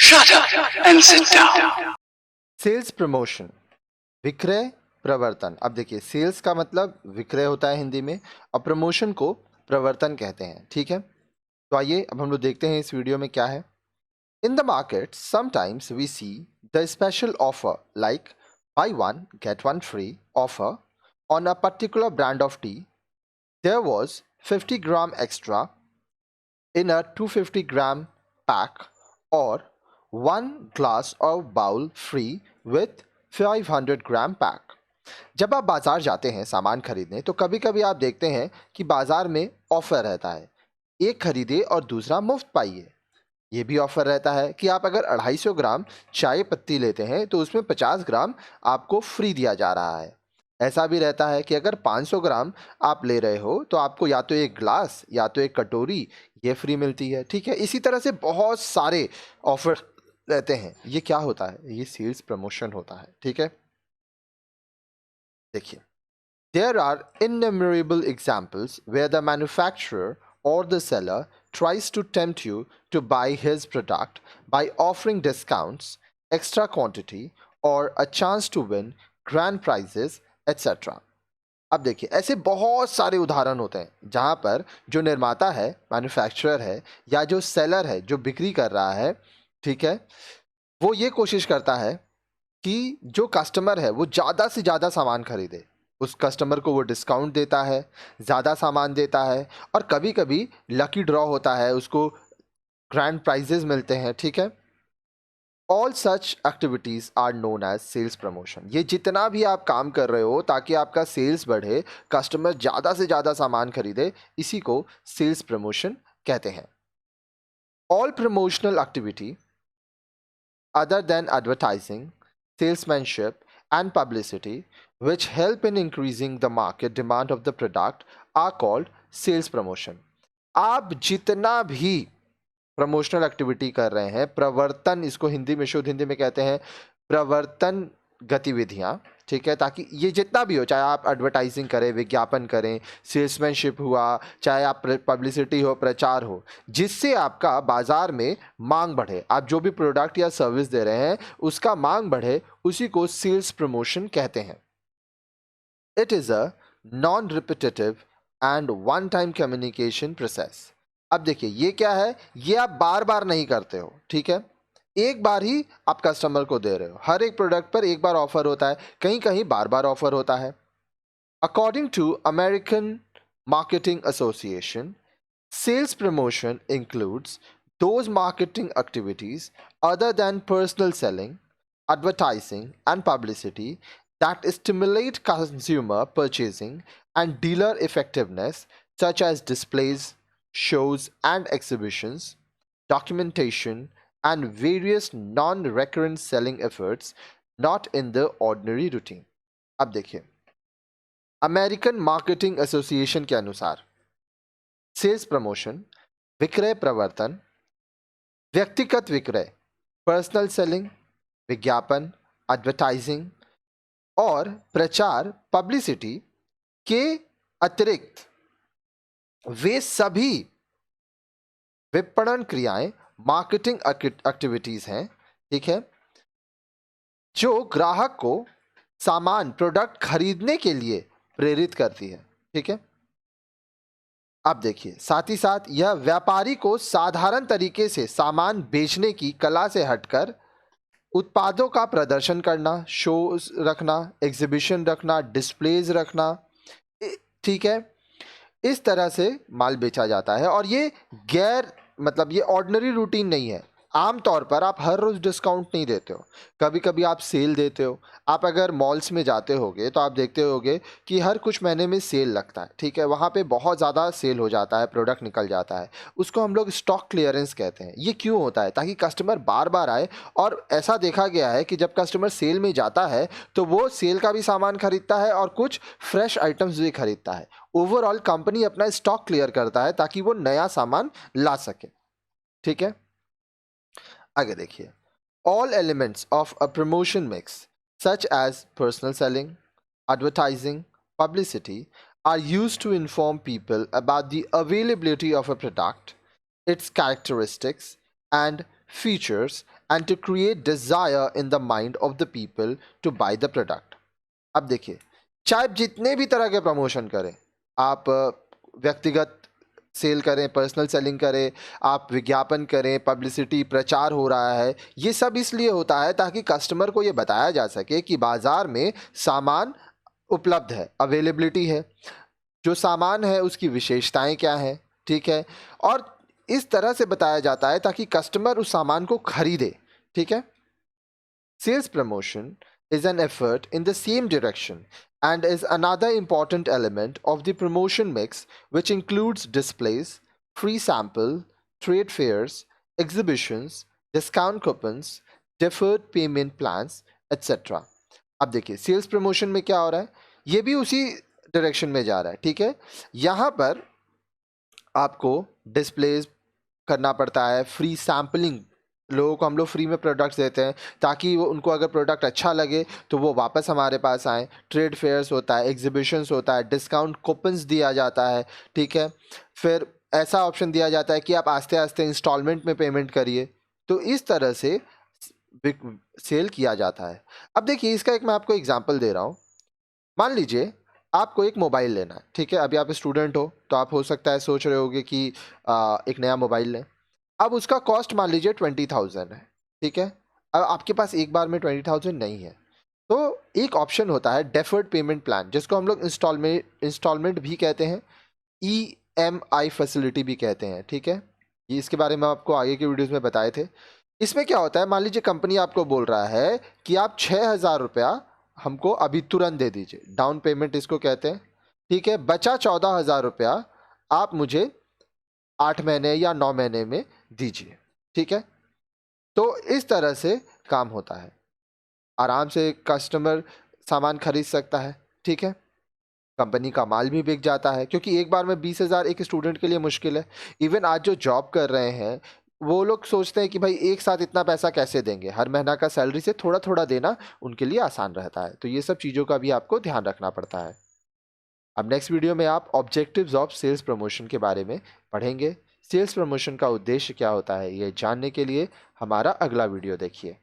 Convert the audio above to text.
Shut up and sit down. Sales promotion, विक्रय प्रवर्तन। अब देखिए, सेल्स का मतलब विक्रय होता है हिंदी में, और प्रमोशन को प्रवर्तन कहते हैं। ठीक है, तो आइए अब हम लोग देखते हैं इस वीडियो में क्या है। In the market sometimes we see the special offer like buy one get one free offer on a particular brand of tea. There was 50 gram extra in a 250 gram pack or one glass of bowl free with 500 gram pack। जब आप बाजार जाते हैं सामान खरीदने, तो कभी कभी आप देखते हैं कि बाजार में ऑफर रहता है, एक खरीदे और दूसरा मुफ्त पाइए। ये भी ऑफर रहता है कि आप अगर 250 ग्राम चाय पत्ती लेते हैं तो उसमें 50 ग्राम आपको फ्री दिया जा रहा है। ऐसा भी रहता है कि अगर 500 ग्राम आप ले रहे हो तो आपको या तो एक ग्लास या तो एक कटोरी ये फ्री मिलती है। ठीक है, इसी तरह से बहुत सारे ऑफर रहते हैं। ये क्या होता है? ये सेल्स प्रमोशन होता है। ठीक है, देखिए, there are innumerable examples where the manufacturer or the seller tries to tempt you to buy his product by offering discounts, extra quantity, or a chance to win grand prizes, etc. अब देखिए, ऐसे बहुत सारे उदाहरण होते हैं जहाँ पर जो निर्माता है, मैन्युफैक्चरर है, या जो सेलर है, जो बिक्री कर रहा है, ठीक है, वो ये कोशिश करता है कि जो कस्टमर है वो ज़्यादा से ज़्यादा सामान खरीदे। उस कस्टमर को वो डिस्काउंट देता है, ज़्यादा सामान देता है, और कभी कभी लकी ड्रॉ होता है, उसको ग्रैंड प्राइजेस मिलते हैं। ठीक है, all such activities are known as sales promotion. ये जितना भी आप काम कर रहे हो ताकि आपका सेल्स बढ़े, कस्टमर ज़्यादा से ज़्यादा सामान खरीदे, इसी को सेल्स प्रमोशन कहते हैं। All promotional activity other than advertising, salesmanship, and publicity, which help in increasing the market demand of the product, are called sales promotion. आप जितना भी प्रमोशनल एक्टिविटी कर रहे हैं, प्रवर्तन, इसको हिंदी में, शुद्ध हिंदी में कहते हैं प्रवर्तन गतिविधियां, ठीक है, ताकि ये जितना भी हो, चाहे आप एडवर्टाइजिंग करें, विज्ञापन करें, सेल्समैनशिप हुआ, चाहे आप पब्लिसिटी हो, प्रचार हो, जिससे आपका बाजार में मांग बढ़े, आप जो भी प्रोडक्ट या सर्विस दे रहे हैं उसका मांग बढ़े, उसी को सेल्स प्रमोशन कहते हैं। It is a non repetitive and one time communication process. अब देखिए, ये क्या है? ये आप बार बार नहीं करते हो। ठीक है, एक बार ही आप कस्टमर को दे रहे हो। हर एक प्रोडक्ट पर एक बार ऑफर होता है, कहीं कहीं बार बार ऑफर होता है। According to American marketing association, sales promotion includes those marketing activities other than personal selling, advertising, and publicity that stimulate consumer purchasing and dealer effectiveness, such as displays, shows and exhibitions, documentation, and various non recurrent selling efforts not in the ordinary routine. अब देखिए, American marketing association के अनुसार sales promotion, विक्रय प्रवर्तन, व्यक्तिगत विक्रय, personal selling, विज्ञापन, advertising और प्रचार, पब्लिसिटी के अतिरिक्त वे सभी विपणन क्रियाएं, मार्केटिंग एक्टिविटीज हैं, ठीक है, जो ग्राहक को सामान, प्रोडक्ट खरीदने के लिए प्रेरित करती है। ठीक है, अब देखिए, साथ ही साथ यह व्यापारी को साधारण तरीके से सामान बेचने की कला से हटकर उत्पादों का प्रदर्शन करना, शोज रखना, एग्जीबिशन रखना, डिस्प्लेज रखना, ठीक है, इस तरह से माल बेचा जाता है। और ये गैर, मतलब ये ऑर्डिनरी रूटीन नहीं है। आम तौर पर आप हर रोज़ डिस्काउंट नहीं देते हो, कभी कभी आप सेल देते हो। आप अगर मॉल्स में जाते होगे तो आप देखते होगे कि हर कुछ महीने में सेल लगता है। ठीक है, वहाँ पे बहुत ज़्यादा सेल हो जाता है, प्रोडक्ट निकल जाता है, उसको हम लोग स्टॉक क्लियरेंस कहते हैं। ये क्यों होता है? ताकि कस्टमर बार बार आए। और ऐसा देखा गया है कि जब कस्टमर सेल में जाता है तो वो सेल का भी सामान खरीदता है और कुछ फ्रेश आइटम्स भी खरीदता है। ओवरऑल कंपनी अपना स्टॉक क्लियर करता है ताकि वो नया सामान ला सके। ठीक है, आगे देखिए, all elements of a promotion mix such as personal selling, advertising, publicity are used to inform people about the availability of a product, its characteristics and features, and to create desire in the mind of the people to buy the product. अब देखिए, चाहे जितने भी तरह के promotion करें, आप व्यक्तिगत सेल करें, पर्सनल सेलिंग करें, आप विज्ञापन करें, पब्लिसिटी प्रचार हो रहा है, ये सब इसलिए होता है ताकि कस्टमर को ये बताया जा सके कि बाजार में सामान उपलब्ध है, अवेलेबिलिटी है, जो सामान है उसकी विशेषताएं क्या हैं, ठीक है, और इस तरह से बताया जाता है ताकि कस्टमर उस सामान को खरीदे, ठीक है. Sales promotion is an effort in the same direction and is another important element of the promotion mix, which includes displays, free sample, trade fairs, exhibitions, discount coupons, deferred payment plans, etc. अब देखिए, sales promotion में क्या हो रहा है, ये भी उसी डायरेक्शन में जा रहा है, ठीक है. यहाँ पर आपको डिस्प्लेज करना पड़ता है, फ्री सैम्पलिंग, लोगों को हम लोग फ्री में प्रोडक्ट्स देते हैं ताकि वो उनको अगर प्रोडक्ट अच्छा लगे तो वो वापस हमारे पास आए. ट्रेड फेयर्स होता है, एग्जीबिशंस होता है, डिस्काउंट कूपन्स दिया जाता है, ठीक है. फिर ऐसा ऑप्शन दिया जाता है कि आप आस्ते आस्ते इंस्टॉलमेंट में पेमेंट करिए. तो इस तरह से सेल किया जाता है. अब देखिए, इसका एक मैं आपको एग्जाम्पल दे रहा हूँ. मान लीजिए आपको एक मोबाइल लेना है, ठीक है. अभी आप स्टूडेंट हो तो आप हो सकता है सोच रहे होगे कि एक नया मोबाइल लें. अब उसका कॉस्ट मान लीजिए 20,000 है, ठीक है. अब आपके पास एक बार में 20,000 नहीं है, तो एक ऑप्शन होता है डेफर्ड पेमेंट प्लान, जिसको हम लोग इंस्टॉलमेंट भी कहते हैं, EMI फैसिलिटी भी कहते हैं, ठीक है. ये इसके बारे में आपको आगे के वीडियोस में बताए थे. इसमें क्या होता है, मान लीजिए कंपनी आपको बोल रहा है कि आप 6,000 रुपया हमको अभी तुरंत दे दीजिए, डाउन पेमेंट इसको कहते हैं, ठीक है. बचा 14,000 रुपया आप मुझे 8 महीने या 9 महीने में दीजिए, ठीक है. तो इस तरह से काम होता है. आराम से कस्टमर सामान खरीद सकता है, ठीक है. कंपनी का माल भी बिक जाता है, क्योंकि एक बार में 20,000 एक स्टूडेंट के लिए मुश्किल है. इवन आज जो जॉब कर रहे हैं वो लोग सोचते हैं कि भाई एक साथ इतना पैसा कैसे देंगे, हर महीना का सैलरी से थोड़ा थोड़ा देना उनके लिए आसान रहता है. तो ये सब चीज़ों का भी आपको ध्यान रखना पड़ता है. अब नेक्स्ट वीडियो में आप ऑब्जेक्टिव्स ऑफ सेल्स प्रमोशन के बारे में पढ़ेंगे. सेल्स प्रमोशन का उद्देश्य क्या होता है, ये जानने के लिए हमारा अगला वीडियो देखिए.